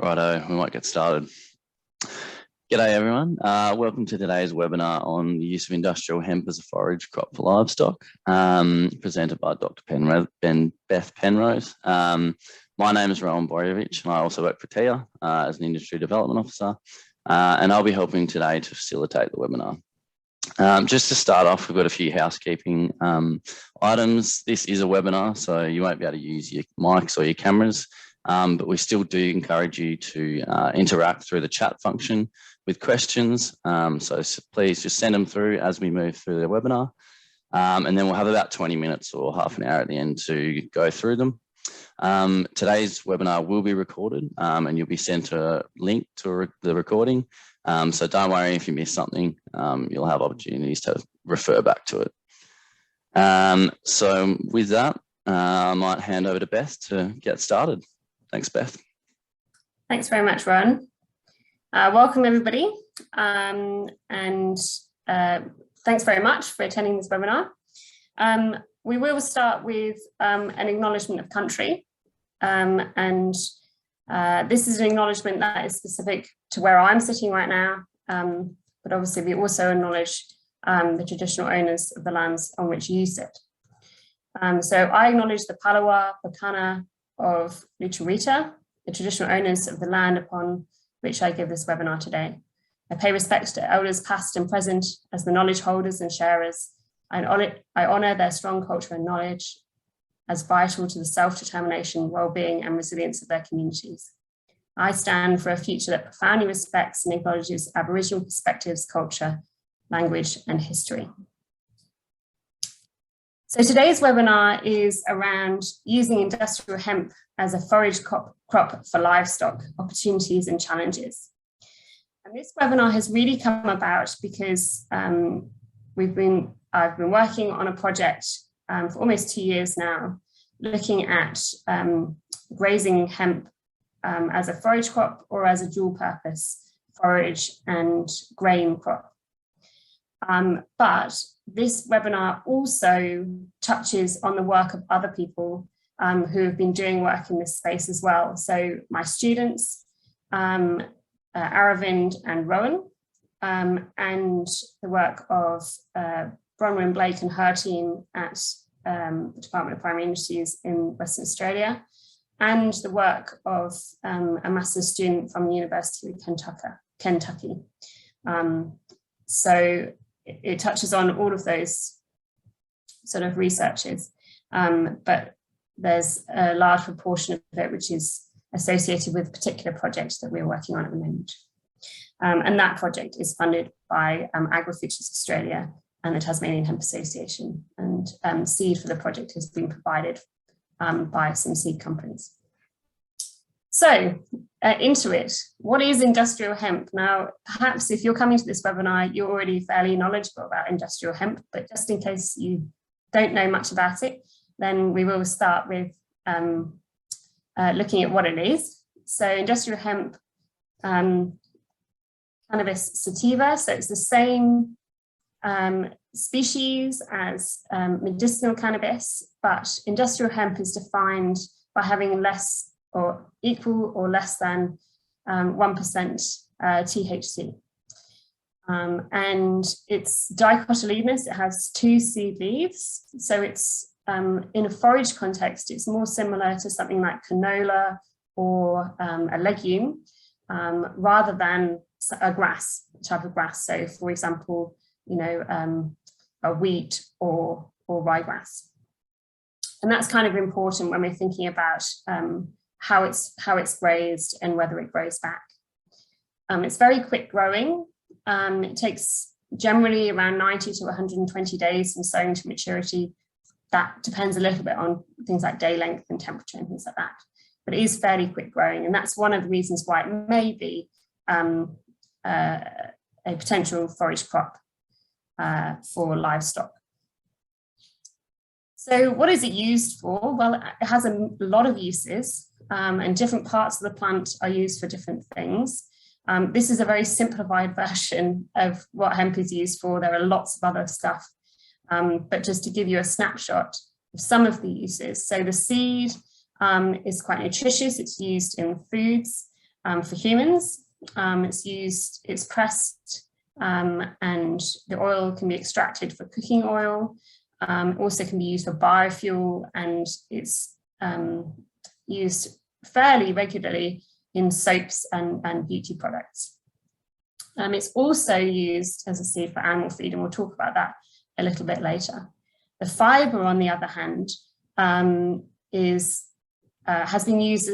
Righto, we might get started. G'day everyone, welcome to today's webinar on the use of industrial hemp as a forage crop for livestock, presented by Dr Beth Penrose. My name is Rohan Borojevic and I also work for TIA as an industry development officer, and I'll be helping today to facilitate the webinar. Just to start off, we've got a few housekeeping items. This is a webinar, so you won't be able to use your mics or your cameras. But we still do encourage you to interact through the chat function with questions. So please just send them through as we move through the webinar. And then we'll have about 20 minutes or half an hour at the end to go through them. Today's webinar will be recorded and you'll be sent a link to the recording. So don't worry if you miss something, you'll have opportunities to refer back to it. So with that, I might hand over to Beth to get started. Thanks, Beth. Thanks very much, Ron. Welcome, everybody. And thanks very much for attending this webinar. We will start with an acknowledgement of country. This is an acknowledgement that is specific to where I'm sitting right now. But obviously, we also acknowledge the traditional owners of the lands on which you sit. So I acknowledge the Palawa, Pakana, of Luchurita, the traditional owners of the land upon which I give this webinar today. I pay respect to elders past and present as the knowledge holders and sharers. I honour their strong culture and knowledge as vital to the self-determination, well-being and resilience of their communities. I stand for a future that profoundly respects and acknowledges Aboriginal perspectives, culture, language and history. So today's webinar is around using industrial hemp as a forage crop for livestock, opportunities and challenges. And this webinar has really come about because I've been working on a project for almost 2 years now, looking at grazing hemp as a forage crop or as a dual purpose forage and grain crop. But this webinar also touches on the work of other people who have been doing work in this space as well. So my students, Aravind and Rohan, and the work of Bronwyn Blake and her team at the Department of Primary Industries in Western Australia, and the work of a master's student from the University of Kentucky. So it touches on all of those sort of researches, but there's a large proportion of it which is associated with particular projects that we're working on at the moment. And that project is funded by AgriFutures Australia and the Tasmanian Hemp Association, and seed for the project has been provided by some seed companies. So into it, what is industrial hemp? Now, perhaps if you're coming to this webinar, you're already fairly knowledgeable about industrial hemp, but just in case you don't know much about it, then we will start with looking at what it is. So industrial hemp, Cannabis sativa, so it's the same species as medicinal cannabis, but industrial hemp is defined by having less or equal or less than 1% THC. And it's dicotyledonous, it has 2 seed leaves. So it's in a forage context, it's more similar to something like canola or a legume rather than a grass, type of grass. So for example, you know, a wheat or ryegrass. And that's kind of important when we're thinking about how it's grazed and whether it grows back. It's very quick growing. It takes generally around 90 to 120 days from sowing to maturity. That depends a little bit on things like day length and temperature and things like that. But it is fairly quick growing, and that's one of the reasons why it may be a potential forage crop for livestock. So what is it used for? Well, it has a lot of uses, and different parts of the plant are used for different things. This is a very simplified version of what hemp is used for. There are lots of other stuff, but just to give you a snapshot of some of the uses. So the seed is quite nutritious. It's used in foods. for humans. It's pressed, and the oil can be extracted for cooking oil. Also can be used for biofuel, and it's used fairly regularly in soaps and beauty products. It's also used as a seed for animal feed, and we'll talk about that a little bit later. The fibre, on the other hand, has been used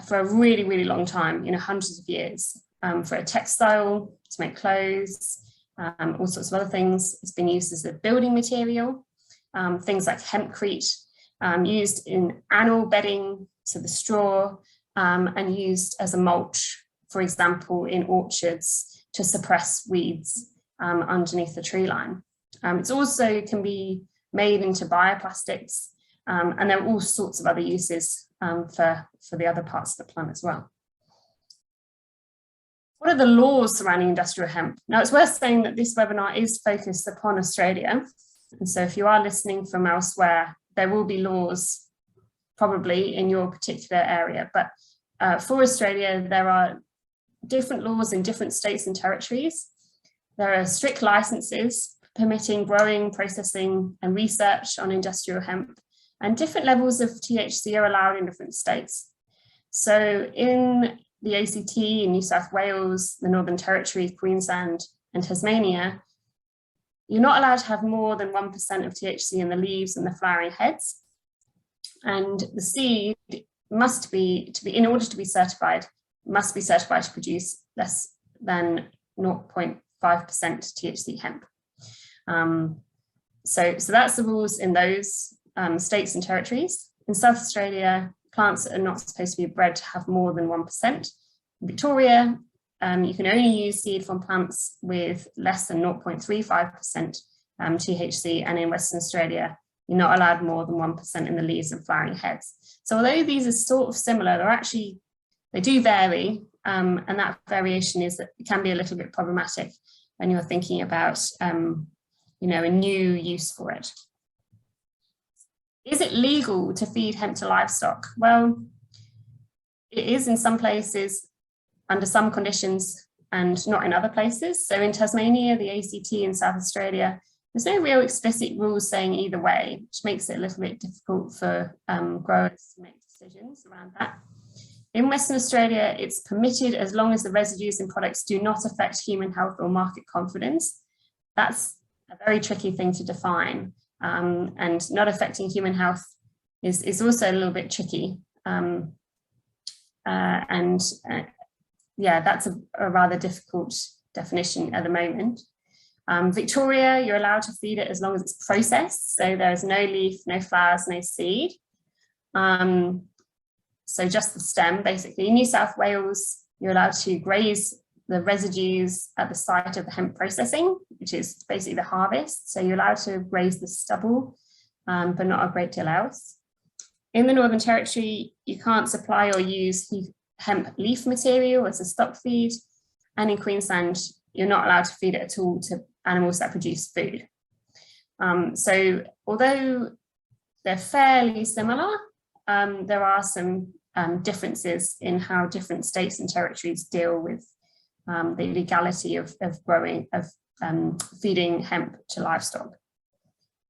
for a really, really long time, hundreds of years, for a textile, to make clothes, all sorts of other things. It's been used as a building material, things like hempcrete, used in animal bedding, so the straw, and used as a mulch, for example, in orchards to suppress weeds underneath the tree line. It also can be made into bioplastics, and there are all sorts of other uses for the other parts of the plant as well. What are the laws surrounding industrial hemp? Now, it's worth saying that this webinar is focused upon Australia. And so if you are listening from elsewhere, there will be laws probably in your particular area. But for Australia, there are different laws in different states and territories. There are strict licenses permitting growing, processing, and research on industrial hemp, and different levels of THC are allowed in different states. So in the ACT, in New South Wales, the Northern Territory, Queensland, and Tasmania, you're not allowed to have more than 1% of THC in the leaves and the flowering heads. And the seed must be, in order to be certified, must be certified to produce less than 0.5% THC hemp. So that's the rules in those states and territories. In South Australia, plants are not supposed to be bred to have more than 1%. In Victoria, you can only use seed from plants with less than 0.35% THC, and in Western Australia, you're not allowed more than 1% in the leaves and flowering heads. So although these are sort of similar, they do vary, and that variation it can be a little bit problematic when you're thinking about a new use for it. Is it legal to feed hemp to livestock? Well, it is in some places under some conditions and not in other places. So in Tasmania, the ACT, in South Australia, there's no real explicit rules saying either way, which makes it a little bit difficult for growers to make decisions around that. In Western Australia, it's permitted as long as the residues in products do not affect human health or market confidence. That's a very tricky thing to define. And not affecting human health is also a little bit tricky. Yeah, that's a rather difficult definition at the moment. Victoria, you're allowed to feed it as long as it's processed. So there's no leaf, no flowers, no seed. So just the stem, basically. In New South Wales, you're allowed to graze the residues at the site of the hemp processing, which is basically the harvest. So you're allowed to graze the stubble, but not a great deal else. In the Northern Territory, you can't supply or use hemp leaf material as a stock feed. And in Queensland, you're not allowed to feed it at all to animals that produce food. So although they're fairly similar, there are some differences in how different states and territories deal with the legality of feeding hemp to livestock.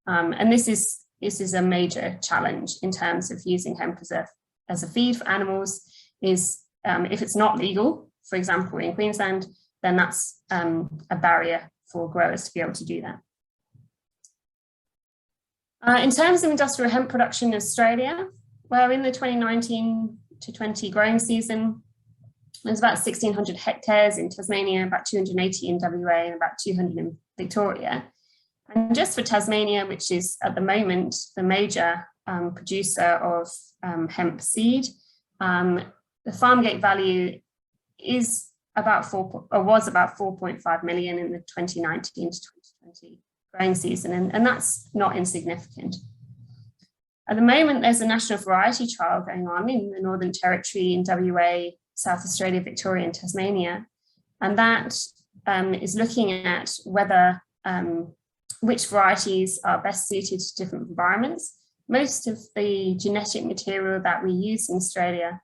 And this is a major challenge in terms of using hemp as a feed for animals. Is if it's not legal, for example, in Queensland, then that's a barrier for growers to be able to do that. In terms of industrial hemp production in Australia, well, in the 2019 to 20 growing season, there's about 1,600 hectares in Tasmania, about 280 in WA, and about 200 in Victoria. And just for Tasmania, which is at the moment the major producer of hemp seed, the farm gate value is was about 4.5 million in the 2019 to 2020 growing season, and that's not insignificant. At the moment, there's a national variety trial going on in the Northern Territory, in WA, South Australia, Victoria, and Tasmania, and that is looking at whether which varieties are best suited to different environments. Most of the genetic material that we use in Australia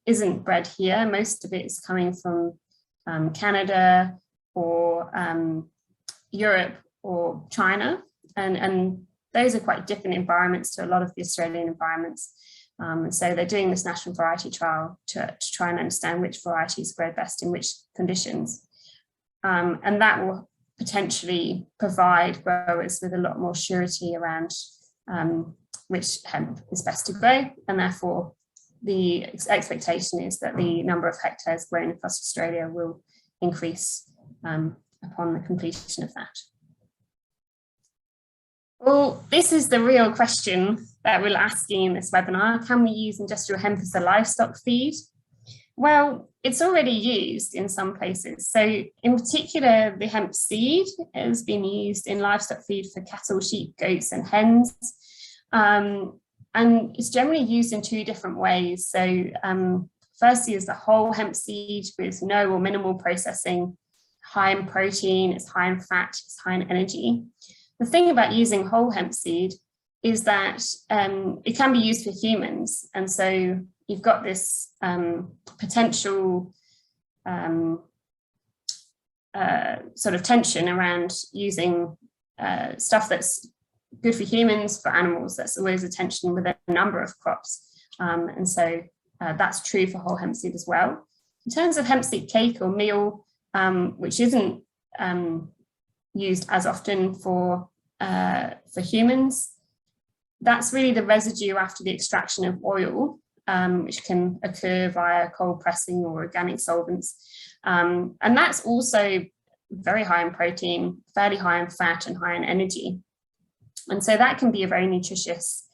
isn't bred here. Most of it is coming from Canada or Europe or China, and those are quite different environments to a lot of the Australian environments. So they're doing this national variety trial to try and understand which varieties grow best in which conditions. And that will potentially provide growers with a lot more surety around which hemp is best to grow, and therefore the expectation is that the number of hectares grown across Australia will increase upon the completion of that. Well, this is the real question that we're asking in this webinar. Can we use industrial hemp as a livestock feed? Well, it's already used in some places. So in particular, the hemp seed has been used in livestock feed for cattle, sheep, goats, and hens. And it's generally used in two different ways. So firstly is the whole hemp seed with no or minimal processing, high in protein, it's high in fat, it's high in energy. The thing about using whole hemp seed is that it can be used for humans. And so you've got this potential sort of tension around using stuff that's good for humans, for animals. That's always a tension with a number of crops. And so that's true for whole hemp seed as well. In terms of hemp seed cake or meal, which isn't used as often for humans, that's really the residue after the extraction of oil, which can occur via cold pressing or organic solvents. And that's also very high in protein, fairly high in fat, and high in energy. And so that can be a very nutritious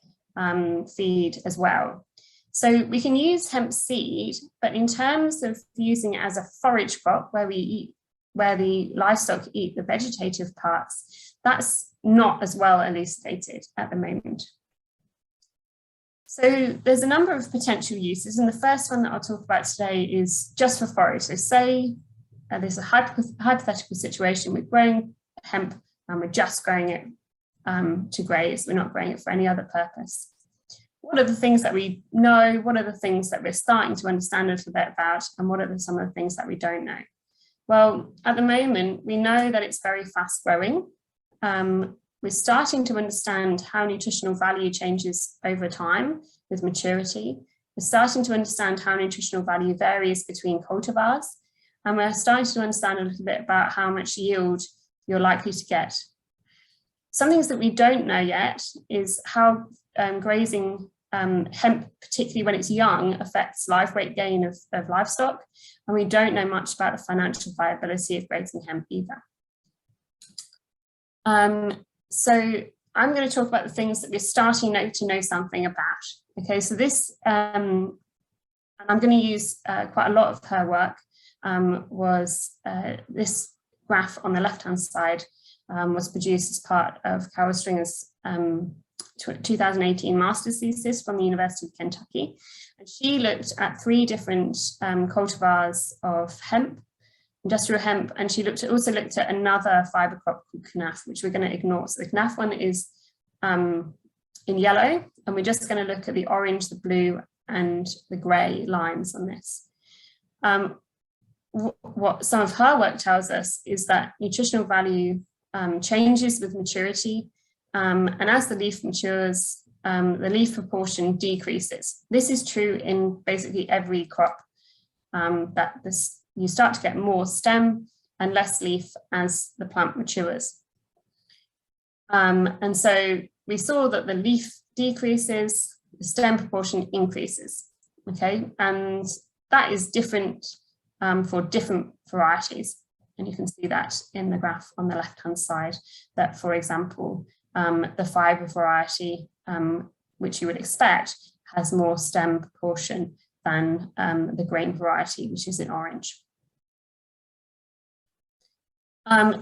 feed as well. So we can use hemp seed, but in terms of using it as a forage crop where the livestock eat the vegetative parts, that's not as well elucidated at the moment. So there's a number of potential uses, and the first one that I'll talk about today is just for forage. So say there's a hypothetical situation, we're growing hemp and we're just growing it to graze, we're not growing it for any other purpose. What are the things that we know? What are the things that we're starting to understand a little bit about? And what are some of the things that we don't know? Well, at the moment, we know that it's very fast growing. We're starting to understand how nutritional value changes over time with maturity. We're starting to understand how nutritional value varies between cultivars. And we're starting to understand a little bit about how much yield you're likely to get. Some things that we don't know yet is how grazing hemp, particularly when it's young, affects live weight gain of livestock. And we don't know much about the financial viability of grazing hemp either. So I'm going to talk about the things that we're starting to know something about. Okay, so this, and I'm going to use quite a lot of her work, was this graph on the left-hand side was produced as part of Carol Stringer's 2018 master's thesis from the University of Kentucky. And she looked at 3 different cultivars of hemp, industrial hemp, and she also looked at another fibre crop called Knaf, which we're going to ignore. So the Knaf one is in yellow, and we're just going to look at the orange, the blue, and the grey lines on this. What some of her work tells us is that nutritional value changes with maturity, and as the leaf matures, the leaf proportion decreases. This is true in basically every crop, you start to get more stem and less leaf as the plant matures. And so we saw that the leaf decreases, the stem proportion increases, okay? And that is different for different varieties. And you can see that in the graph on the left-hand side, that, for example, the fibre variety, which you would expect, has more stem proportion than the grain variety, which is in orange.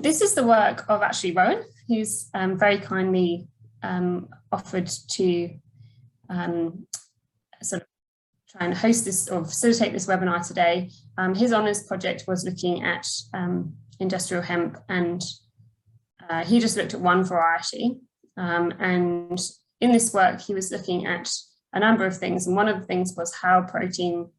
This is the work of actually Rohan, who's very kindly offered to sort of try and host this or facilitate this webinar today. His honours project was looking at industrial hemp, and he just looked at one variety. And in this work, he was looking at a number of things. And one of the things was how protein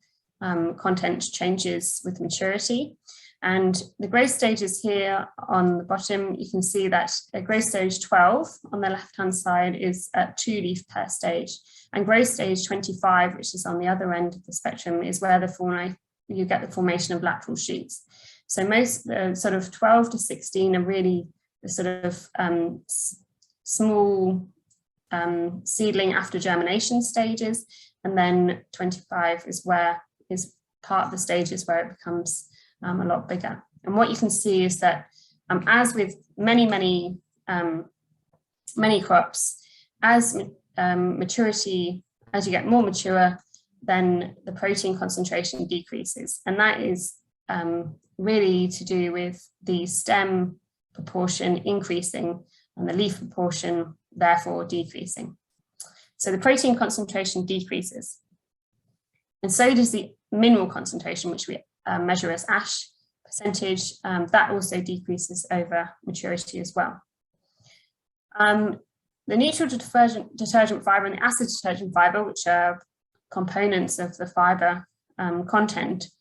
content changes with maturity. And the growth stages here on the bottom, you can see that growth stage 12 on the left-hand side is at 2 leaf per stage. And growth stage 25, which is on the other end of the spectrum, is where you get the formation of lateral shoots. So most sort of 12 to 16 are really the sort of small seedling after germination stages. And then 25 is part of the stages where it becomes a lot bigger. And what you can see is that as with many crops, as maturity, as you get more mature, then the protein concentration decreases. And that is really to do with the stem proportion increasing and the leaf proportion therefore decreasing. So the protein concentration decreases. And so does the mineral concentration, which we measure as ash percentage. That also decreases over maturity as well. The neutral detergent fibre and the acid detergent fibre, which are components of the fibre content,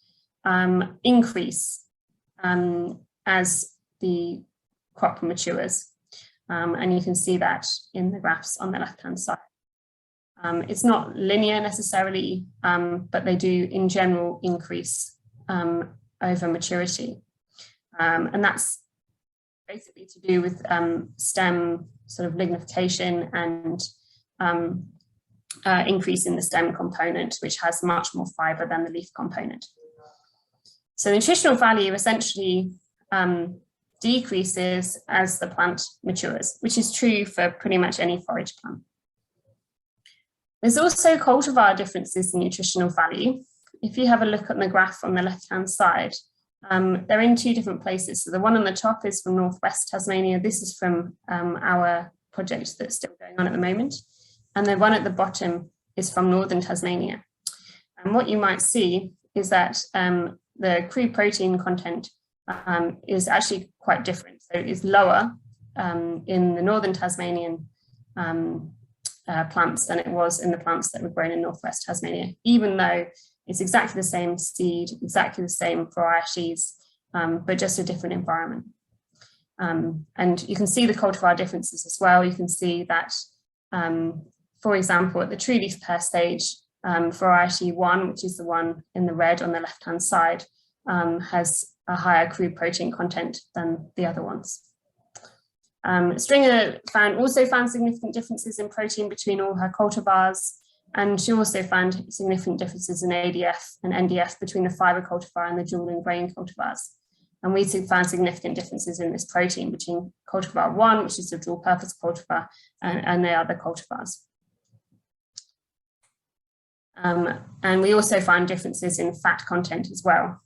increase as the crop matures. And you can see that in the graphs on the left-hand side. It's not linear necessarily, but they do in general increase over maturity. And that's basically to do with stem sort of lignification and increase in the stem component, which has much more fibre than the leaf component. So the nutritional value essentially decreases as the plant matures, which is true for pretty much any forage plant. There's also cultivar differences in nutritional value. If you have a look at the graph on the left-hand side, they're in 2 different places. So the one on the top is from Northwest Tasmania. This is from our project that's still going on at the moment. And the one at the bottom is from Northern Tasmania. And what you might see is that the crude protein content is actually quite different. So it's lower in the Northern Tasmanian plants than it was in the plants that were grown in Northwest Tasmania, even though it's exactly the same seed, exactly the same varieties, but just a different environment. And you can see the cultivar differences as well. You can see that, for example, at the true leaf pair stage, variety 1, which is the one in the red on the left-hand side, has a higher crude protein content than the other ones. Stringer also found significant differences in protein between all her cultivars, and she also found significant differences in ADF and NDF between the fibre cultivar and the dual and grain cultivars. And we found significant differences in this protein between cultivar 1, which is the dual purpose cultivar, and the other cultivars. And we also found differences in fat content as well,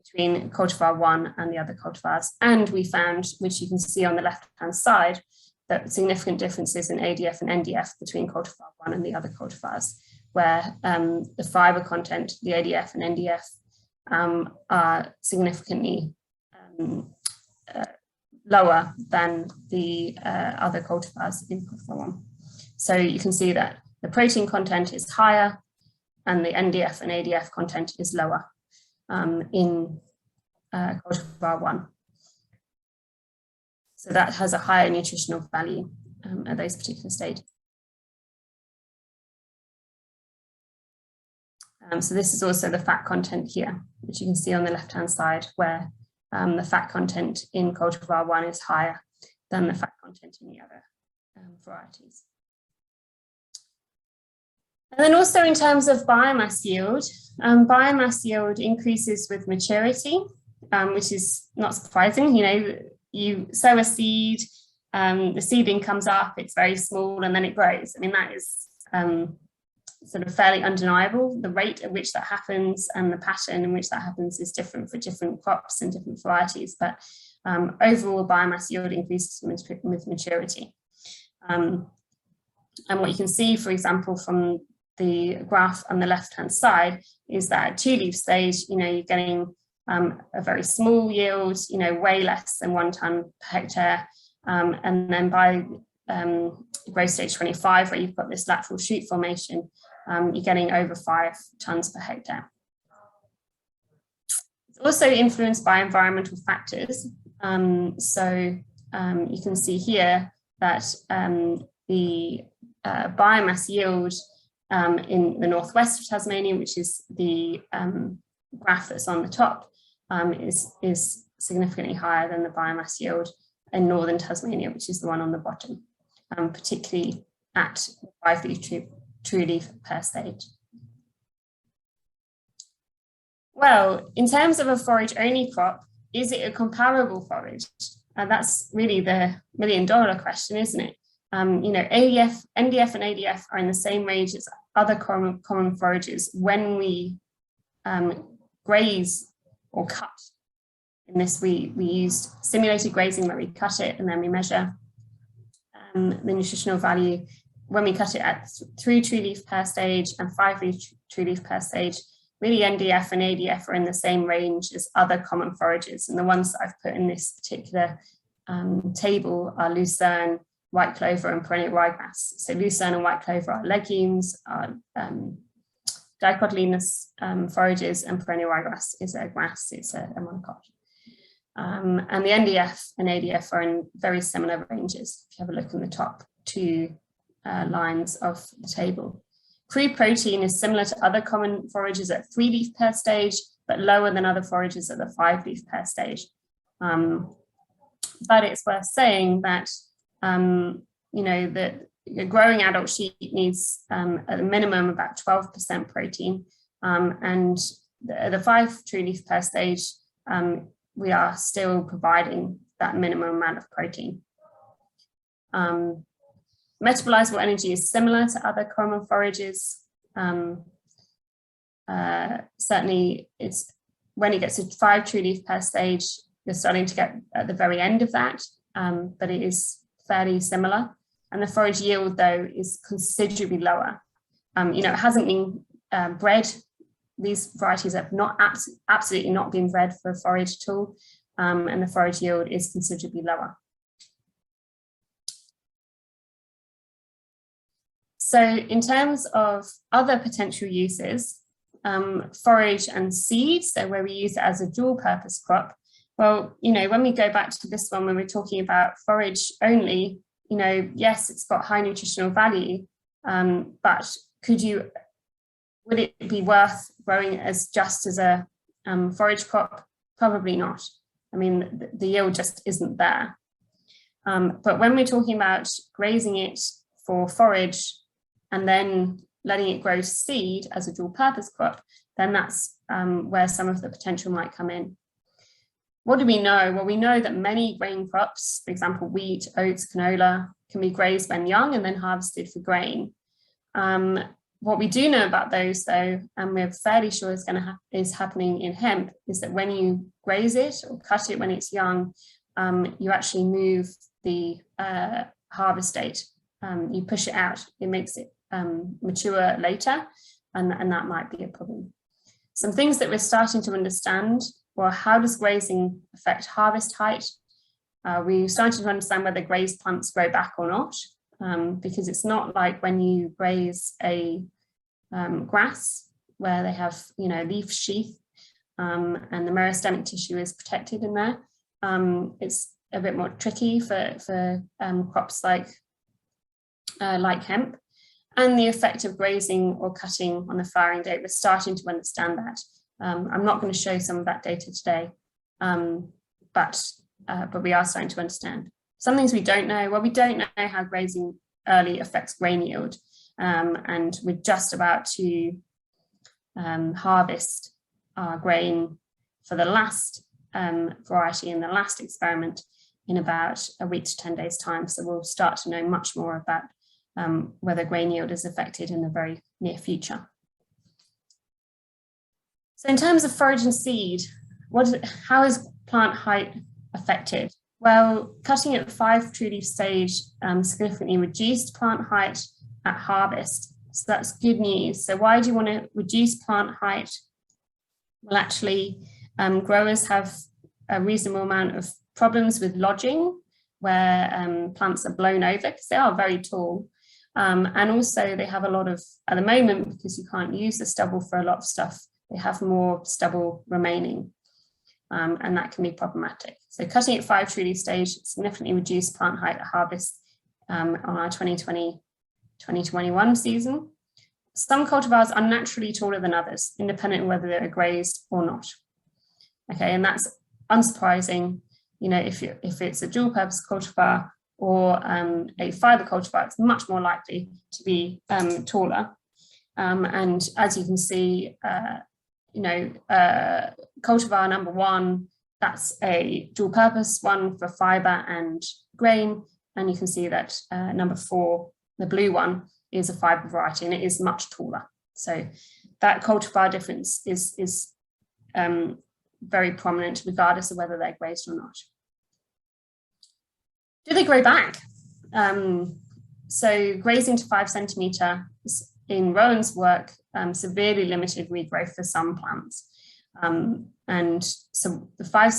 between cultivar 1 and the other cultivars. And we found, which you can see on the left-hand side, that significant differences in ADF and NDF between cultivar 1 and the other cultivars, where the fibre content, the ADF and NDF, are significantly lower than the other cultivars in cultivar 1. So you can see that the protein content is higher and the NDF and ADF content is lower in cultivar 1. So that has a higher nutritional value at those particular stages. So this is also the fat content here, which you can see on the left-hand side, where the fat content in cultivar 1 is higher than the fat content in the other varieties. And then also in terms of biomass yield increases with maturity, which is not surprising. You know, you sow a seed, the seedling comes up, it's very small, and then it grows. I mean, that is sort of fairly undeniable. The rate at which that happens and the pattern in which that happens is different for different crops and different varieties, but overall biomass yield increases with maturity. And what you can see, for example, from the graph on the left-hand side is that at 2-leaf stage, you know, you're getting a very small yield, you know, way less than 1 tonne per hectare. And then by growth stage 25, where you've got this lateral shoot formation, you're getting over 5 tonnes per hectare. It's also influenced by environmental factors. So you can see here that the biomass yield in the northwest of Tasmania, which is the graph that's on the top, is significantly higher than the biomass yield in northern Tasmania, which is the one on the bottom, particularly at 5 leaf true leaf per stage. Well, in terms of a forage-only crop, is it a comparable forage? That's really the million-dollar question, isn't it? You know, NDF and ADF are in the same range as other common forages when we graze or cut. In this, we used simulated grazing where we cut it and then we measure the nutritional value when we cut it at 3 true leaf per stage and 5 true leaf per stage. Really, NDF and ADF are in the same range as other common forages, and the ones that I've put in this particular table are lucerne, white clover, and perennial ryegrass. So lucerne and white clover are legumes, are dicotyledonous forages, and perennial ryegrass is a grass, it's a monocot. And the NDF and ADF are in very similar ranges, if you have a look in the top 2 lines of the table. Crude protein is similar to other common forages at 3 leaf per stage, but lower than other forages at the 5 leaf per stage. But it's worth saying that, you know, that a growing adult sheep needs at a minimum about 12% protein. And the 5 true leaf per stage, we are still providing that minimum amount of protein. Metabolizable energy is similar to other common forages. Certainly, it's when it gets to 5 true leaf per stage, you're starting to get at the very end of that, but it is fairly similar. And the forage yield, though, is considerably lower. You know, it hasn't been bred. These varieties have not absolutely not been bred for forage at all, and the forage yield is considerably lower. So in terms of other potential uses, forage and seed, so where we use it as a dual purpose crop, well, you know, when we go back to this one, when we're talking about forage only, you know, yes, it's got high nutritional value, but would it be worth growing it as just as a forage crop? Probably not. I mean, the yield just isn't there. But when we're talking about grazing it for forage and then letting it grow seed as a dual purpose crop, then that's where some of the potential might come in. What do we know? Well, we know that many grain crops, for example, wheat, oats, canola, can be grazed when young and then harvested for grain. What we do know about those, though, and we're fairly sure is happening in hemp, is that when you graze it or cut it when it's young, you actually move the harvest date. You push it out. It makes it mature later, and that might be a problem. Some things that we're starting to understand, well, how does grazing affect harvest height? We're starting to understand whether grazed plants grow back or not, because it's not like when you graze a grass where they have, you know, leaf sheath and the meristemic tissue is protected in there. It's a bit more tricky for crops like hemp. And the effect of grazing or cutting on the flowering date, we're starting to understand that. I'm not going to show some of that data today, but we are starting to understand. Some things we don't know. Well, we don't know how grazing early affects grain yield, and we're just about to harvest our grain for the last variety in the last experiment in about a week to 10 days time. So we'll start to know much more about whether grain yield is affected in the very near future. So in terms of forage and seed, how is plant height affected? Well, cutting at 5 true leaf stage significantly reduced plant height at harvest. So that's good news. So why do you want to reduce plant height? Well, actually, growers have a reasonable amount of problems with lodging. where plants are blown over, because they are very tall. And also they have a lot of, at the moment, because you can't use the stubble for a lot of stuff, they have more stubble remaining, and that can be problematic. So cutting at 5 tree leaf stage significantly reduced plant height at harvest on our 2020-2021 season. Some cultivars are naturally taller than others, independent of whether they're grazed or not. Okay, and that's unsurprising. You know, if it's a dual purpose cultivar or a fibre cultivar, it's much more likely to be taller. And as you can see, cultivar number 1, that's a dual purpose one for fibre and grain. And you can see that number 4, the blue one, is a fibre variety, and it is much taller. So that cultivar difference is very prominent, regardless of whether they're grazed or not. Do they grow back? So grazing to 5 centimetre in Rohan's work severely limited regrowth for some plants. And so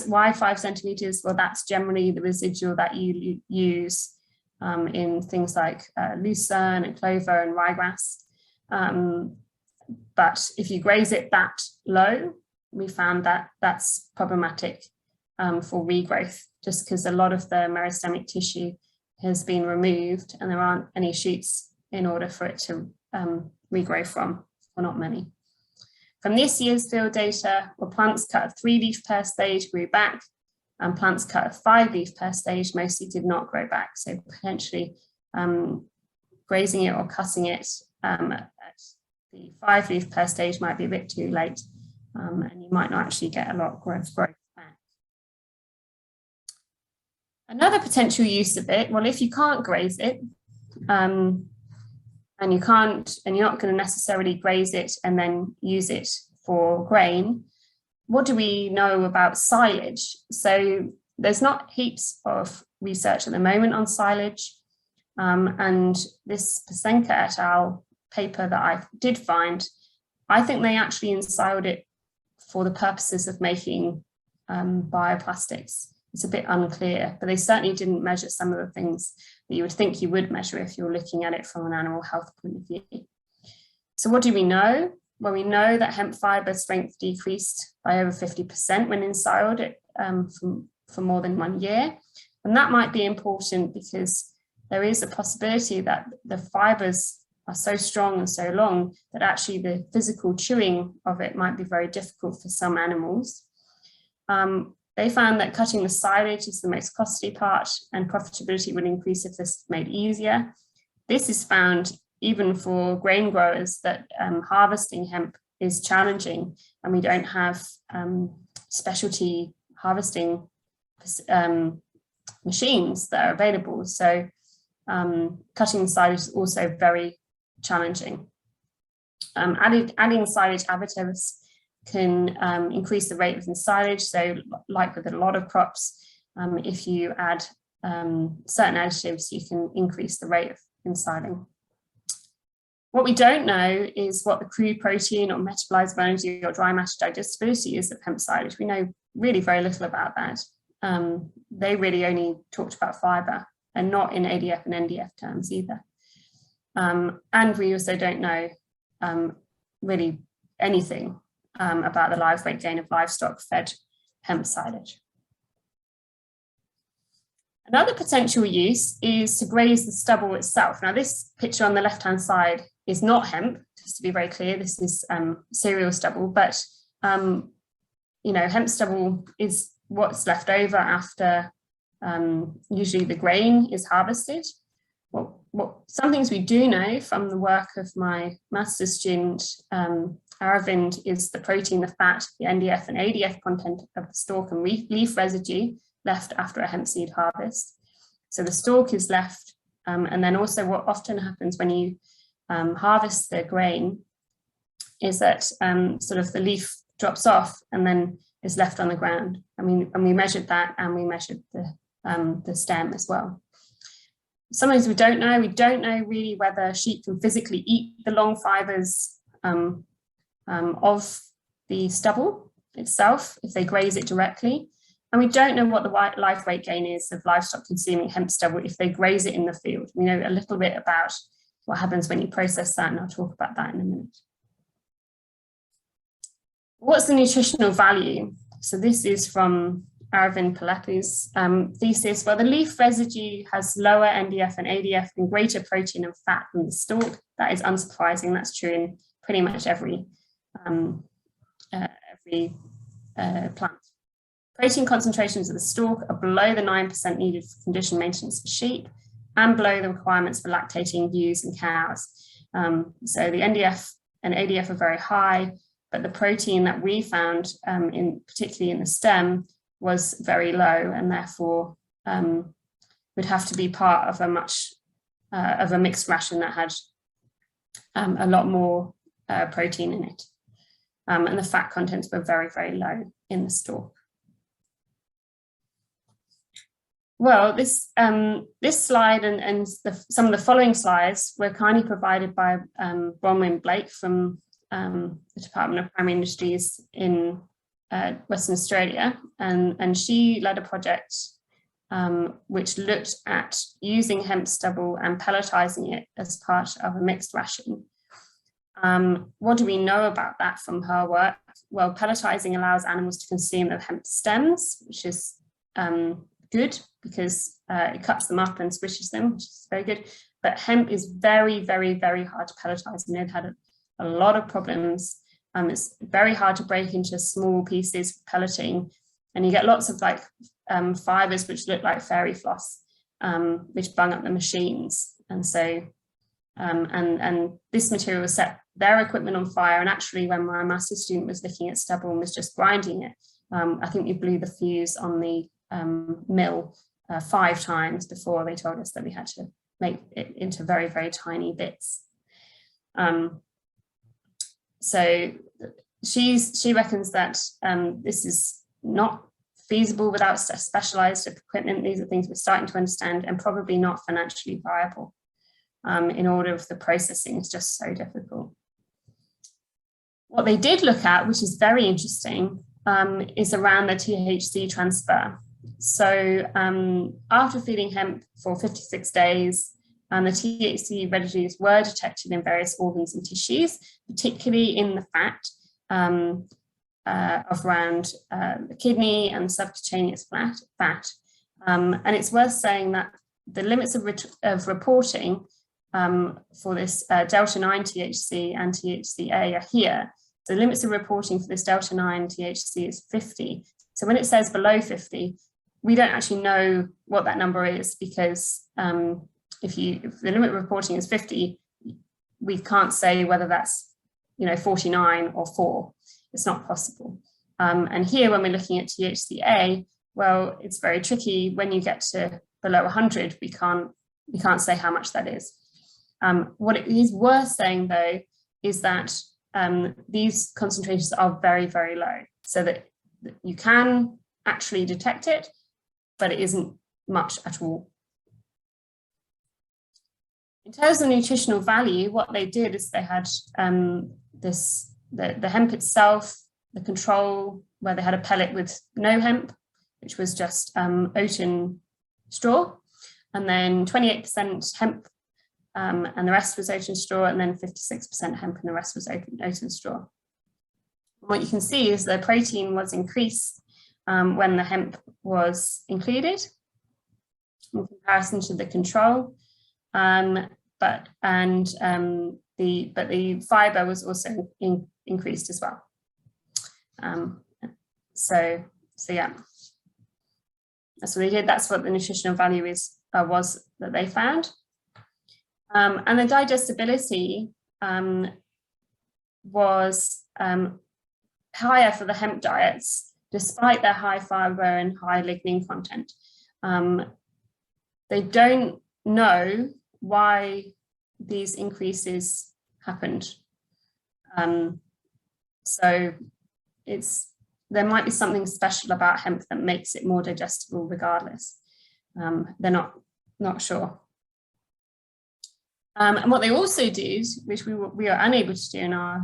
why 5 centimetres? Well, that's generally the residual that you use in things like lucerne and clover and ryegrass. But if you graze it that low, we found that that's problematic for regrowth, just because a lot of the meristemic tissue has been removed and there aren't any shoots in order for it to regrow from, or not many. From this year's field data, where plants cut at 3 leaf per stage grew back, and plants cut at 5 leaf per stage mostly did not grow back. So potentially grazing it or cutting it at the 5 leaf per stage might be a bit too late, and you might not actually get a lot of growth back. Another potential use of it, well, if you can't graze it, and you're not going to necessarily graze it and then use it for grain, what do we know about silage? So there's not heaps of research at the moment on silage, and this Pasenka et al. Paper that I did find, I think they actually ensiled it for the purposes of making bioplastics. It's a bit unclear, but they certainly didn't measure some of the things that you would think you would measure if you're looking at it from an animal health point of view. So what do we know? Well, we know that hemp fibre strength decreased by over 50% when ensiled it for more than 1 year. And that might be important because there is a possibility that the fibres are so strong and so long that actually the physical chewing of it might be very difficult for some animals. They found that cutting the silage is the most costly part, and profitability would increase if this is made easier. This is found even for grain growers, that harvesting hemp is challenging, and we don't have specialty harvesting machines that are available. So cutting silage is also very challenging. Adding silage additives can increase the rate of ensilage. So like with a lot of crops, if you add certain additives, you can increase the rate of ensiling. What we don't know is what the crude protein or metabolizable energy or dry matter digestibility is of hemp silage. We know really very little about that. They really only talked about fibre and not in ADF and NDF terms either. And we also don't know really anything about the live weight gain of livestock fed hemp silage. Another potential use is to graze the stubble itself. Now, this picture on the left-hand side is not hemp, just to be very clear. This is cereal stubble, but hemp stubble is what's left over after usually the grain is harvested. Some things we do know from the work of my master's student, Aravind, is the protein, the fat, the NDF and ADF content of the stalk and leaf residue left after a hemp seed harvest. So the stalk is left, and then also what often happens when you harvest the grain is that sort of the leaf drops off and then is left on the ground. And we measured that, and we measured the stem as well. Sometimes we don't know. We don't know really whether sheep can physically eat the long fibres of the stubble itself if they graze it directly. And we don't know what the live weight gain is of livestock consuming hemp stubble if they graze it in the field. We know a little bit about what happens when you process that, and I'll talk about that in a minute. What's the nutritional value? So this is from Aravind Palepu's thesis. Well, the leaf residue has lower NDF and ADF and greater protein and fat than the stalk. That is unsurprising. That's true in pretty much every plant. Protein concentrations of the stalk are below the 9% needed for condition maintenance for sheep and below the requirements for lactating ewes and cows. So the NDF and ADF are very high, but the protein that we found, particularly in the stem, was very low, and therefore would have to be part of a mixed ration that had a lot more protein in it. And the fat contents were very, very low in the stalk. Well, this slide and some of the following slides were kindly provided by Bronwyn Blake from the Department of Primary Industries in Western Australia, and she led a project which looked at using hemp stubble and pelletising it as part of a mixed ration. What do we know about that from her work? Well, pelletising allows animals to consume the hemp stems, which is good because it cuts them up and squishes them, which is very good. But hemp is very, very, very hard to pelletise, and they've had a lot of problems. It's very hard to break into small pieces for pelleting, and you get lots of like fibres which look like fairy floss, which bung up the machines. And so, and this material set their equipment on fire. And actually, when my master's student was looking at stubble and was just grinding it, I think we blew the fuse on the mill 5 times before they told us that we had to make it into very, very tiny bits. So she reckons that this is not feasible without specialized equipment. These are things we're starting to understand, and probably not financially viable in order of the processing is just so difficult. What they did look at, which is very interesting, is around the THC transfer. So after feeding hemp for 56 days, the THC residues were detected in various organs and tissues, particularly in the fat of around the kidney and subcutaneous fat. And it's worth saying that the limits of reporting for this delta-9 THC and THCA are here. So the limits of reporting for this delta-9 THC is 50. So when it says below 50, we don't actually know what that number is, because if the limit of reporting is 50, we can't say whether that's 49 or 4. It's not possible. And here, when we're looking at THCA, well, it's very tricky. When you get to below 100, we can't say how much that is. What it is worth saying, though, is that these concentrations are very, very low, so that you can actually detect it, but it isn't much at all. In terms of nutritional value, what they did is they had the hemp itself, the control, where they had a pellet with no hemp, which was just oaten straw, and then 28% hemp, and the rest was oaten straw, and then 56% hemp, and the rest was oaten straw. What you can see is the protein was increased when the hemp was included in comparison to the control, but the fibre was also increased as well. So yeah, that's what they did. That's what the nutritional value was that they found. And the digestibility was higher for the hemp diets, despite their high fibre and high lignin content. They don't know why these increases happened. So there might be something special about hemp that makes it more digestible regardless. They're not sure. And what they also did, which we are unable to do in our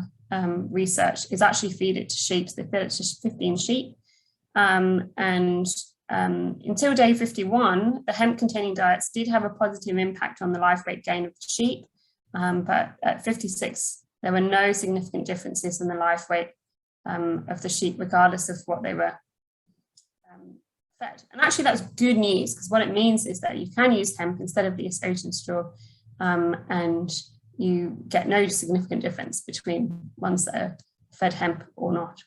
research, is actually feed it to sheep. So they fed it to 15 sheep, Until day 51, the hemp-containing diets did have a positive impact on the live weight gain of the sheep, but at 56, there were no significant differences in the live weight of the sheep, regardless of what they were fed. And actually, that's good news, because what it means is that you can use hemp instead of the oat straw, and you get no significant difference between ones that are fed hemp or not.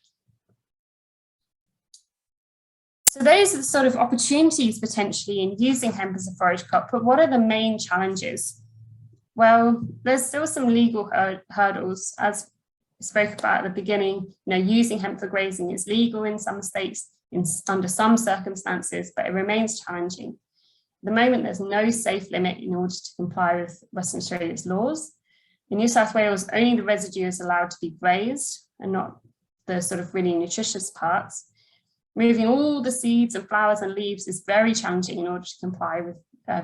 So those are the sort of opportunities potentially in using hemp as a forage crop, but what are the main challenges? Well, there's still some legal hurdles, as we spoke about at the beginning. Using hemp for grazing is legal in some states, under some circumstances, but it remains challenging. At the moment, there's no safe limit in order to comply with Western Australia's laws. In New South Wales, only the residue is allowed to be grazed and not the sort of really nutritious parts. Moving all the seeds and flowers and leaves is very challenging in order to comply with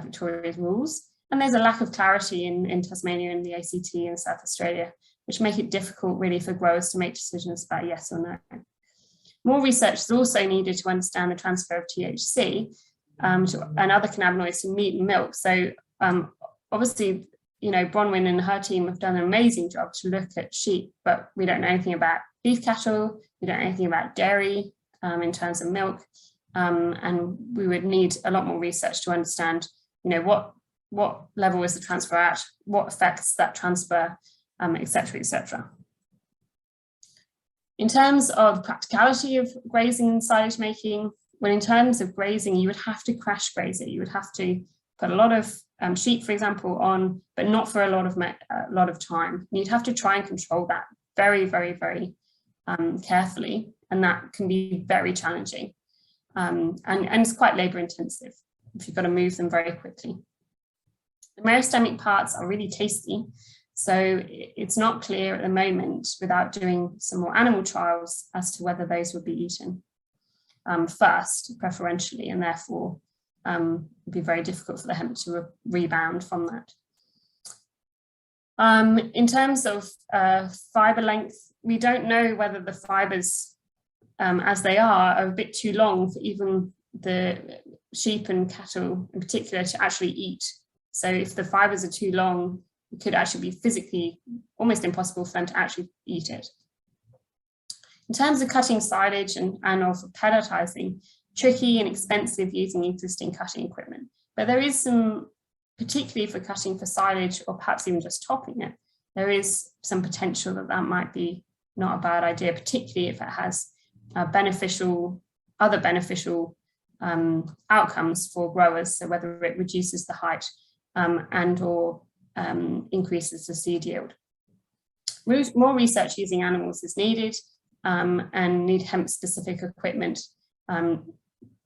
Victoria's rules. And there's a lack of clarity in Tasmania and the ACT and South Australia, which make it difficult really for growers to make decisions about yes or no. More research is also needed to understand the transfer of THC and other cannabinoids to meat and milk. So obviously, Bronwyn and her team have done an amazing job to look at sheep, but we don't know anything about beef cattle, we don't know anything about dairy in terms of milk, and we would need a lot more research to understand, what level is the transfer at, what affects that transfer, et cetera, et cetera. In terms of practicality of grazing and silage making, well, in terms of grazing, you would have to crash graze it. You would have to put a lot of sheep, for example, on, but not for a lot of time. And you'd have to try and control that very, very, very carefully, and that can be very challenging. And it's quite labour intensive if you've got to move them very quickly. The meristemic parts are really tasty, so it's not clear at the moment, without doing some more animal trials, as to whether those would be eaten first, preferentially, and therefore it'd be very difficult for the hemp to rebound from that. In terms of fibre length, we don't know whether the fibres, as they are a bit too long for even the sheep and cattle in particular to actually eat. So if the fibres are too long, it could actually be physically almost impossible for them to actually eat it. In terms of cutting silage and also pelletising, tricky and expensive using existing cutting equipment. But there is some, particularly for cutting for silage, or perhaps even just topping it, there is some potential that might be not a bad idea, particularly if it has other beneficial outcomes for growers. So whether it reduces the height and or increases the seed yield. More research using animals is needed, and need hemp-specific equipment,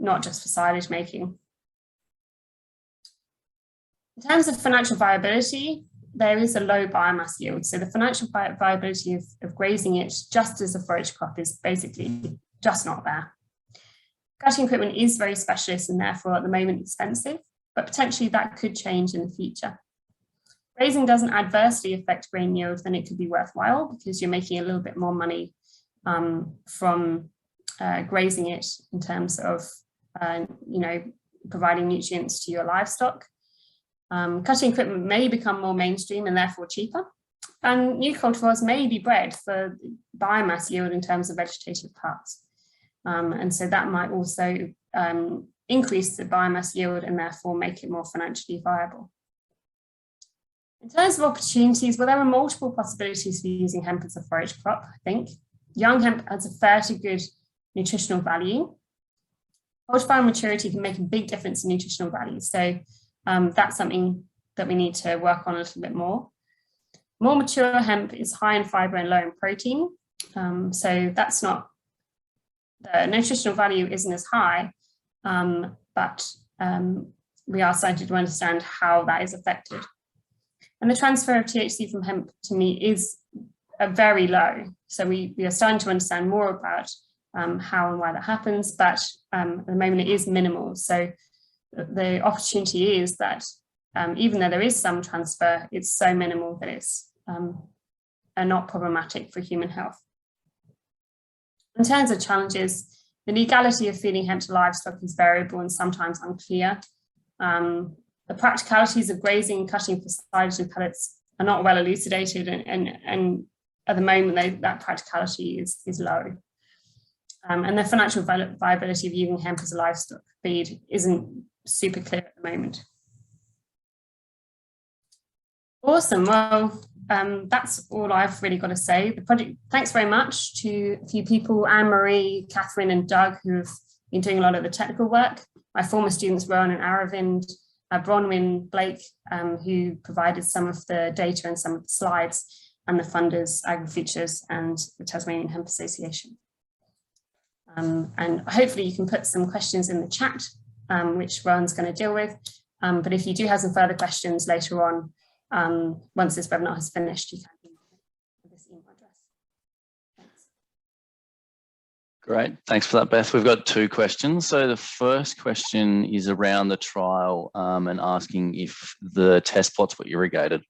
not just for silage making. In terms of financial viability, there is a low biomass yield. So the financial viability of grazing it just as a forage crop is basically just not there. Cutting equipment is very specialist and therefore at the moment expensive, but potentially that could change in the future. Grazing doesn't adversely affect grain yield, then it could be worthwhile because you're making a little bit more money from grazing it in terms of providing nutrients to your livestock. Cutting equipment may become more mainstream and therefore cheaper, and new cultivars may be bred for biomass yield in terms of vegetative parts, and so that might also increase the biomass yield and therefore make it more financially viable. In terms of opportunities, well, there are multiple possibilities for using hemp as a forage crop, I think. Young hemp has a fairly good nutritional value. Cultivar maturity can make a big difference in nutritional value, so that's something that we need to work on a little bit more. More mature hemp is high in fibre and low in protein, so that's not, the nutritional value isn't as high, but we are starting to understand how that is affected. And the transfer of THC from hemp to meat is very low, so we are starting to understand more about how and why that happens, but at the moment it is minimal. So the opportunity is that even though there is some transfer, it's so minimal that it's not problematic for human health. In terms of challenges, the legality of feeding hemp to livestock is variable and sometimes unclear. The practicalities of grazing and cutting for silage and pellets are not well elucidated, and at the moment that practicality is low. And the financial viability of using hemp as a livestock feed isn't super clear at the moment. Awesome. Well, that's all I've really got to say. The project, thanks very much to a few people, Anne-Marie, Catherine and Doug, who have been doing a lot of the technical work. My former students, Rohan and Aravind, Bronwyn, Blake, who provided some of the data and some of the slides, and the funders, AgriFutures and the Tasmanian Hemp Association. And hopefully you can put some questions in the chat, which Rohan's going to deal with. But if you do have some further questions later on, once this webinar has finished, you can email me with this email address. Thanks. Great, thanks for that, Beth. We've got two questions. So the first question is around the trial and asking if the test plots were irrigated.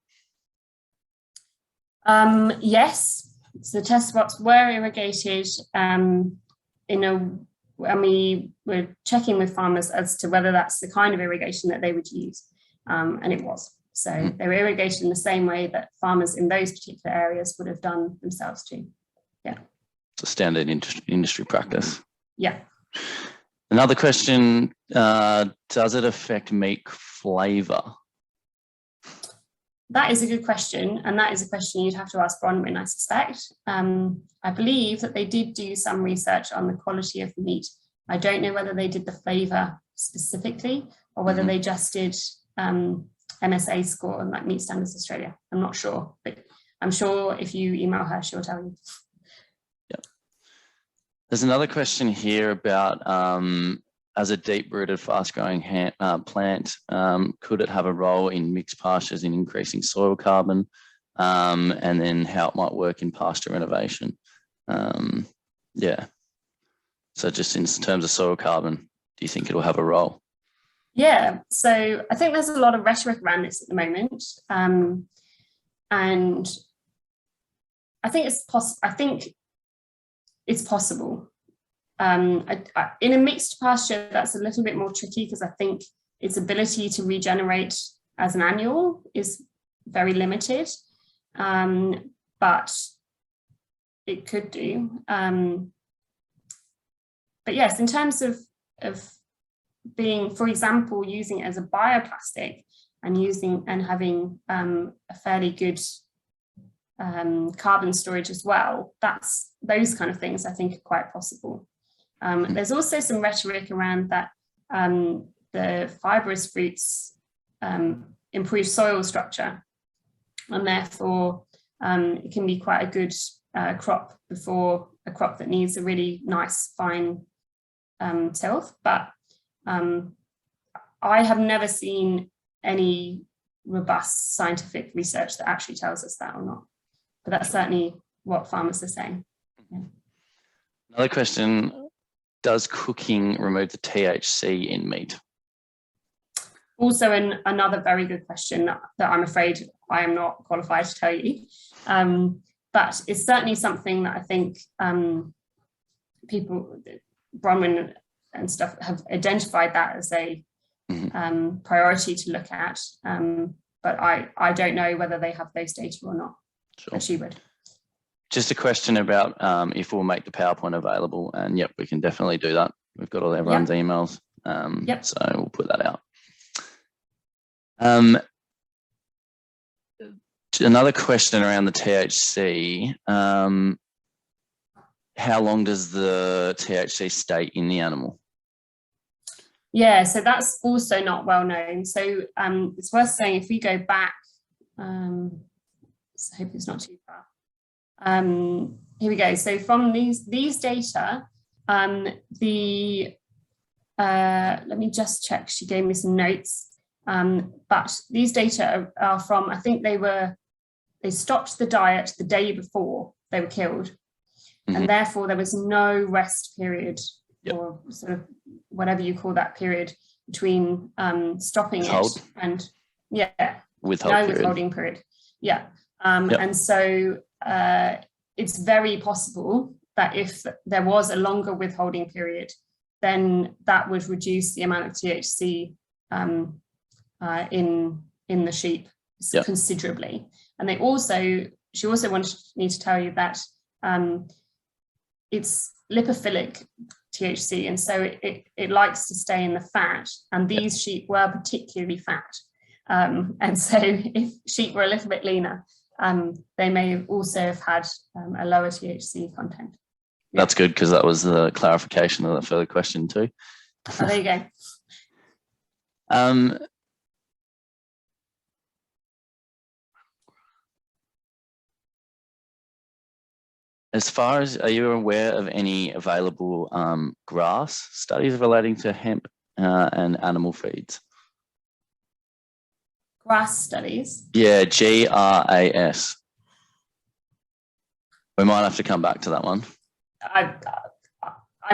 Yes, so the test plots were irrigated. And we were checking with farmers as to whether that's the kind of irrigation that they would use, and it was. So they were irrigated in the same way that farmers in those particular areas would have done themselves too. Yeah. It's a standard industry practice. Yeah. Another question, does it affect meat flavour? That is a good question, and that is a question you'd have to ask Bronwyn, I suspect. I believe that they did do some research on the quality of the meat. I don't know whether they did the flavour specifically or whether they just did MSA score and like Meat Standards Australia. I'm not sure, but I'm sure if you email her, she'll tell you. Yeah. There's another question here about as a deep-rooted, fast-growing plant, could it have a role in mixed pastures in increasing soil carbon, and then how it might work in pasture renovation? Yeah. So just in terms of soil carbon, do you think it'll have a role? Yeah, so I think there's a lot of rhetoric around this at the moment, and I think it's possible. In a mixed pasture, that's a little bit more tricky because I think its ability to regenerate as an annual is very limited, but it could do. But yes, in terms of being, for example, using it as a bioplastic and having a fairly good carbon storage as well, those kind of things I think are quite possible. There's also some rhetoric around that the fibrous fruits improve soil structure, and therefore it can be quite a good crop before a crop that needs a really nice fine tilth. But I have never seen any robust scientific research that actually tells us that or not. But that's certainly what farmers are saying. Yeah. Another question, does cooking remove the THC in meat? Also another very good question that I'm afraid I am not qualified to tell you. But it's certainly something that I think people, Bronwyn and stuff, have identified that as a priority to look at. But I don't know whether they have those data or not. Sure. But she would. Just a question about if we'll make the PowerPoint available, and yep, we can definitely do that. We've got all everyone's emails, so we'll put that out. Another question around the THC. How long does the THC stay in the animal? Yeah, so that's also not well known. So it's worth saying if we go back, so I hope it's not too far. Here we go. So from these data, let me just check. She gave me some notes. But these data are from, I think they stopped the diet the day before they were killed. And therefore there was no rest period or sort of whatever you call that period between stopping it and withholding period. Yeah. And so it's very possible that if there was a longer withholding period, then that would reduce the amount of THC in the sheep considerably. And she also wanted me to tell you that it's lipophilic THC, and so it likes to stay in the fat, and these sheep were particularly fat. And so if sheep were a little bit leaner, they may also have had a lower THC content. That's good, because that was the clarification of the further question too. Oh, there you go. As far as, are you aware of any available grass studies relating to hemp and animal feeds? Grass studies? Yeah, GRAS. We might have to come back to that one. I'm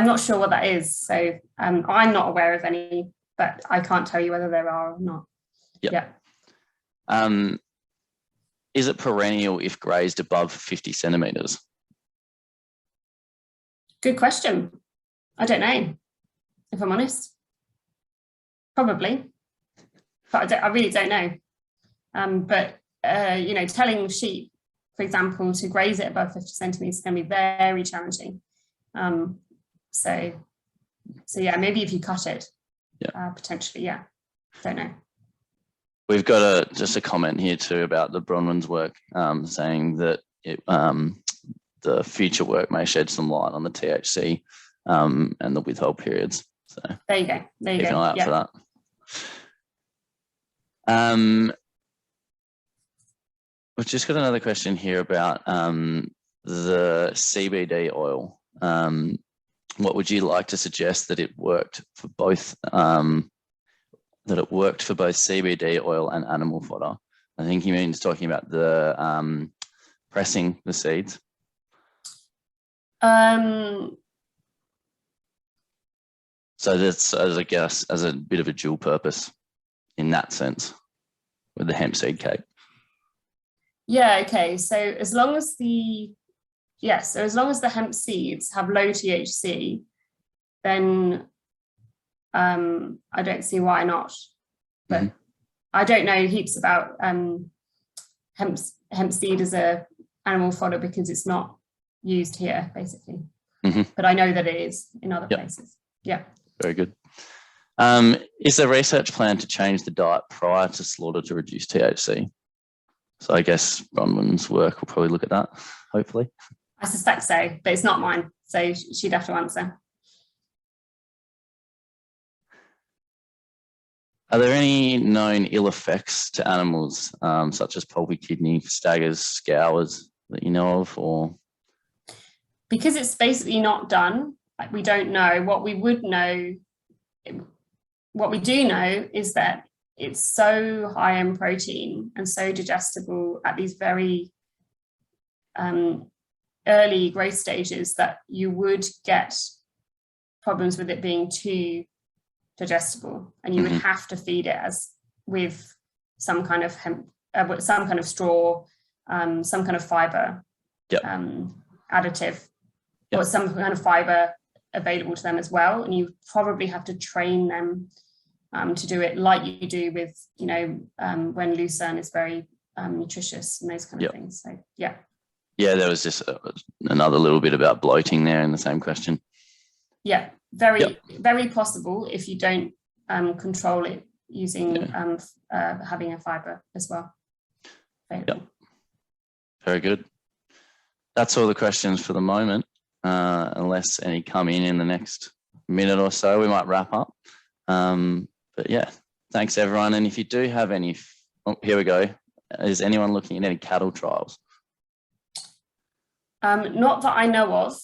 not sure what that is, so I'm not aware of any, but I can't tell you whether there are or not. Yep. Yeah. Is it perennial if grazed above 50 centimetres? Good question. I don't know, if I'm honest. Probably, but I really don't know. But telling sheep, for example, to graze it above 50 centimetres is going to be very challenging. So yeah, maybe if you cut it, potentially, yeah. Don't know. We've got just a comment here too about the Bronwyn's work, saying that the future work may shed some light on the THC and the withhold periods. So there you go. Keep an eye out for that. We've just got another question here about the CBD oil. What would you like to suggest that it worked for both? That it worked for both CBD oil and animal fodder? I think he means talking about the pressing the seeds. So that's, as I guess, as a bit of a dual purpose in that sense with the hemp seed cake. Yeah, okay. So as long as the hemp seeds have low THC, then I don't see why not. But I don't know heaps about hemp seed as a animal fodder because it's not used here, basically. But I know that it is in other places. Yeah. Very good. Is there research plan to change the diet prior to slaughter to reduce THC? So I guess Bronwyn's work will probably look at that, hopefully. I suspect so, but it's not mine, so she'd have to answer. Are there any known ill effects to animals, such as pulpy kidney, staggers, scours, that you know of, or? Because it's basically not done, we don't know. What we do know is that it's so high in protein and so digestible at these very early growth stages that you would get problems with it being too digestible, and you would have to feed it with some kind of hemp, some kind of straw, some kind of fibre additive, or some kind of fibre available to them as well. And you probably have to train them to do it like you do with, when lucerne is very nutritious and those kind of things. So yeah, there was just another little bit about bloating there in the same question. Yeah, very possible if you don't control it using having a fibre as well. Very good. That's all the questions for the moment. Unless any come in the next minute or so, we might wrap up. But yeah, thanks everyone. And if you do have any, here we go. Is anyone looking at any cattle trials? Not that I know of.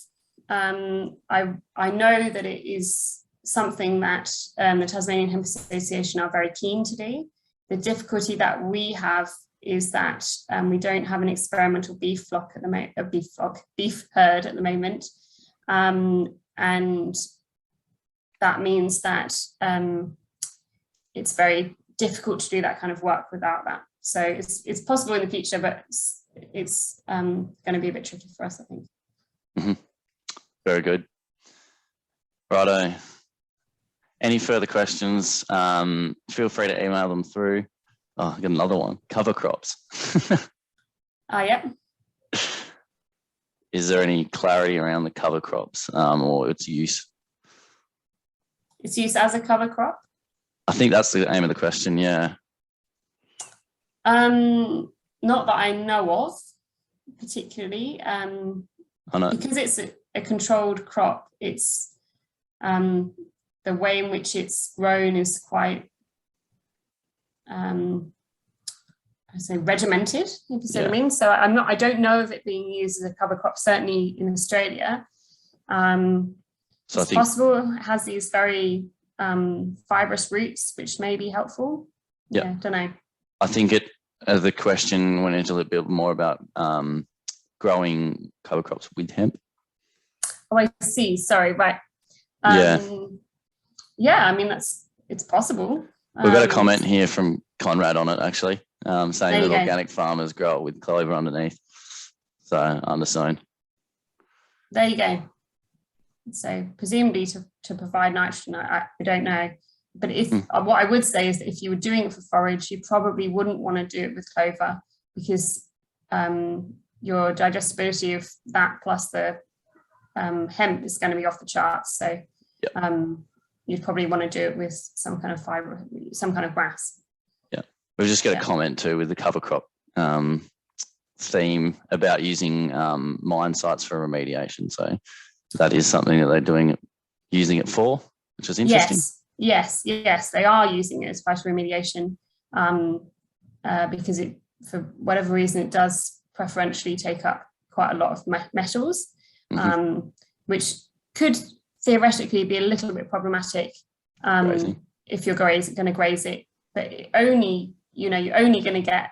I know that it is something that the Tasmanian Hemp Association are very keen to do. The difficulty that we have is that we don't have an experimental beef herd at the moment, and that means that it's very difficult to do that kind of work without that. So it's possible in the future, but it's going to be a bit tricky for us, I think. Very good. Righto. Any further questions? Feel free to email them through. Oh, I got another one. Cover crops. Yep. Is there any clarity around the cover crops or its use? Its use as a cover crop? I think that's the aim of the question, yeah. Not that I know of, particularly. I know. Because it's a controlled crop, it's the way in which it's grown is quite I say regimented, if you see what I mean. So I don't know of it being used as a cover crop, certainly in Australia. So it's possible it has these very fibrous roots, which may be helpful. Yeah, don't know. I think the question went into a little bit more about growing cover crops with hemp. Oh, I see. Sorry, right. Yeah, I mean, it's possible. We've got a comment here from Conrad on it, actually, saying that organic farmers grow it with clover underneath. So, undersown. There you go. So, presumably to provide nitrogen, I don't know. But what I would say is that if you were doing it for forage, you probably wouldn't want to do it with clover, because your digestibility of that plus the hemp is going to be off the charts. So you'd probably want to do it with some kind of fibre, some kind of grass. Yeah. We've just got a comment too with the cover crop theme about using mine sites for remediation. So that is something that they're using it for, which is interesting. Yes, they are using it as phytoremediation because for whatever reason, it does preferentially take up quite a lot of metals, which could theoretically be a little bit problematic if you're going to graze it. But you're only going to get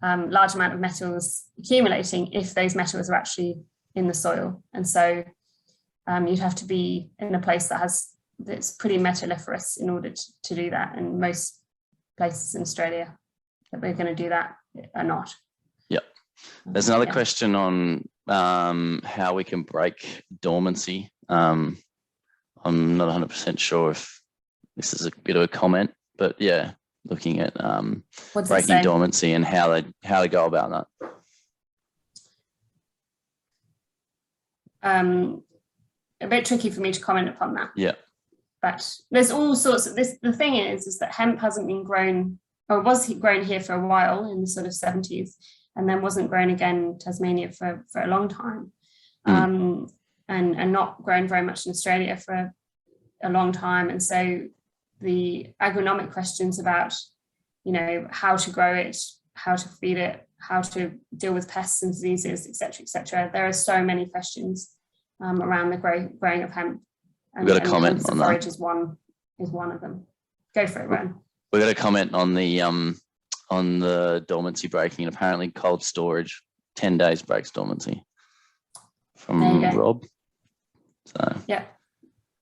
large amount of metals accumulating if those metals are actually in the soil. And so you'd have to be in a place that's pretty metalliferous in order to do that. And most places in Australia that we're going to do that are not. Yep. There's another question on how we can break dormancy. I'm not 100% sure if this is a bit of a comment, but yeah, looking at breaking dormancy and how they go about that. A bit tricky for me to comment upon that. Yeah. But there's all sorts of this. The thing is that hemp hasn't been grown, or was grown here for a while in the sort of 70s, and then wasn't grown again in Tasmania for a long time, and not grown very much in Australia for a long time. And so the agronomic questions about, how to grow it, how to feed it, how to deal with pests and diseases, etc. There are so many questions around the growing of hemp. We've got a comment on that. Forage is one of them. Go for it, Rohan. We've got a comment on the dormancy breaking, and apparently cold storage 10 days breaks dormancy from Rob. So yeah.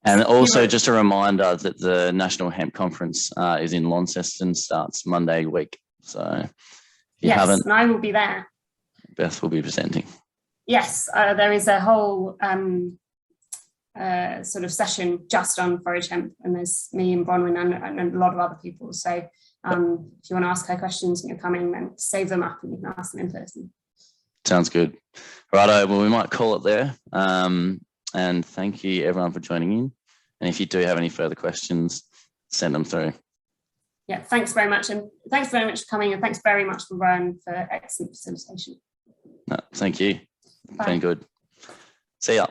And also just a reminder that the National Hemp Conference is in Launceston, starts Monday week. So if you haven't, and I will be there. Beth will be presenting. Yes, there is a whole sort of session just on forage hemp, and there's me and Bronwyn and a lot of other people. So if you want to ask her questions and you're coming, then save them up and you can ask them in person. Sounds good. Righto, well, we might call it there. And thank you everyone for joining in. And if you do have any further questions, send them through. Yeah, thanks very much. And thanks very much for coming, and thanks very much for Rohan for excellent facilitation. No, thank you. Bye. Been good. See ya.